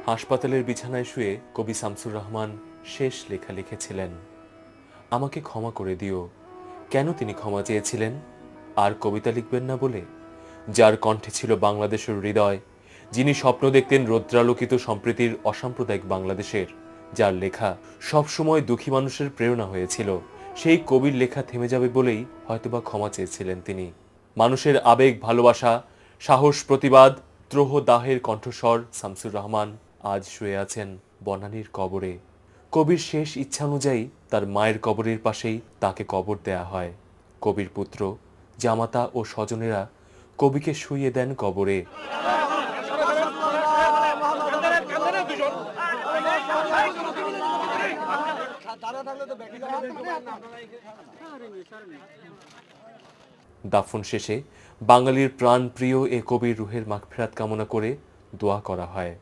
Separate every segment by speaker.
Speaker 1: হাসপাতালের বিছানায় শুয়ে কবি শামসুর রহমান শেষ লেখা লিখেছিলেন। আমাকে ক্ষমা করে দিও। কেন তিনি ক্ষমা চেয়েছিলেন? আর কবিতা লিখবেন না বলে? যার কণ্ঠে ছিল বাংলাদেশের হৃদয়, যিনি স্বপ্ন দেখতেন রৌদ্রালোকিত সম্প্রীতির অসাম্প্রদায়িক বাংলাদেশের, যার লেখা সবসময় দুঃখী মানুষের প্রেরণা হয়েছিল, সেই কবির লেখা থেমে যাবে বলেই হয়তোবা ক্ষমা চেয়েছিলেন তিনি। মানুষের আবেগ, ভালোবাসা, সাহস, প্রতিবাদ, ত্রোহ দাহের কণ্ঠস্বর শামসুর রহমান আজ শুয়ে আছেন বনানীর কবরে। কবির শেষ ইচ্ছা অনুযায়ী তার মায়ের কবরের পাশেই তাকে কবর দেয়া হয়। কবির পুত্র, জামাতা ও স্বজনেরা কবিকে শুইয়ে দেন কবরে। দাফন শেষে বাঙালির প্রাণ প্রিয় এ কবির রুহের মাগফিরাত কামনা করে দোয়া করা হয়।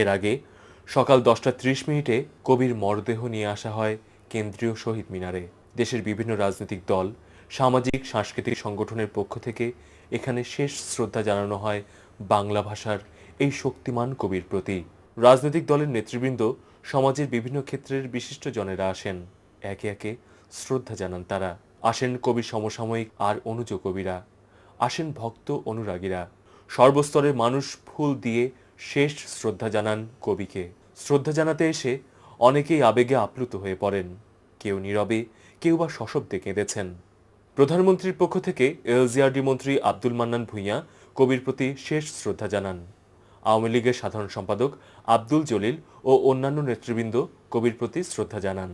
Speaker 1: এর আগে সকাল 10:30 কবির মরদেহ নিয়ে আসা হয় কেন্দ্রীয় শহীদ মিনারে। দেশের বিভিন্ন রাজনৈতিক দল, সামাজিক সাংস্কৃতিক সংগঠনের পক্ষ থেকে এখানে শেষ শ্রদ্ধা জানানো হয় বাংলা ভাষার এই শক্তিমান কবির প্রতি। রাজনৈতিক দলের নেতৃবৃন্দ, সমাজের বিভিন্ন ক্ষেত্রের বিশিষ্ট জনেরা আসেন। একে একে শ্রদ্ধা জানান তারা। আসেন কবির সমসাময়িক আর অনুজ কবিরা, আসেন ভক্ত অনুরাগীরা। সর্বস্তরের মানুষ ফুল দিয়ে শেষ শ্রদ্ধা জানান কবিকে। শ্রদ্ধা জানাতে এসে অনেকেই আবেগে আপ্লুত হয়ে পড়েন। কেউ নীরবে, কেউ বা সশব্দে কেঁদেছেন। প্রধানমন্ত্রীর পক্ষ থেকে এলজিআরডি মন্ত্রী আব্দুল মান্নান ভূঁইয়া কবির প্রতি শেষ শ্রদ্ধা জানান। আওয়ামী লীগের সাধারণ সম্পাদক আব্দুল জলিল ও অন্যান্য নেতৃবৃন্দ কবির প্রতি শ্রদ্ধা জানান।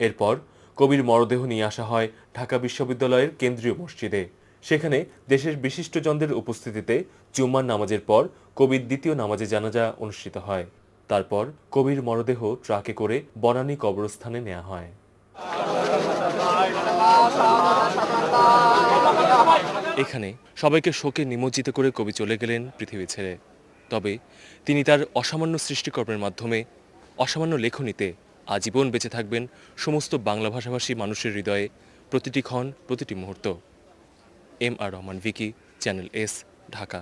Speaker 1: এরপর কবির মরদেহ নিয়ে আসা হয় ঢাকা বিশ্ববিদ্যালয়ের কেন্দ্রীয় মসজিদে। সেখানে দেশের বিশিষ্টজনদের উপস্থিতিতে জুম্মার নামাজের পর কবির দ্বিতীয় নামাজে জানাজা অনুষ্ঠিত হয়। তারপর কবির মরদেহ ট্রাকে করে বনানী কবরস্থানে নেওয়া হয়। এখানে সবাইকে শোকে নিমজ্জিত করে কবি চলে গেলেন পৃথিবী ছেড়ে। তবে তিনি তার অসামান্য সৃষ্টিকর্মের মাধ্যমে, অসামান্য লেখনীতে আজীবন বেঁচে থাকবেন সমস্ত বাংলা ভাষাভাষী মানুষের হৃদয়ে, প্রতিটি ক্ষণ, প্রতিটি মুহূর্ত। M R Rahman, Vicky, channel S, Dhaka.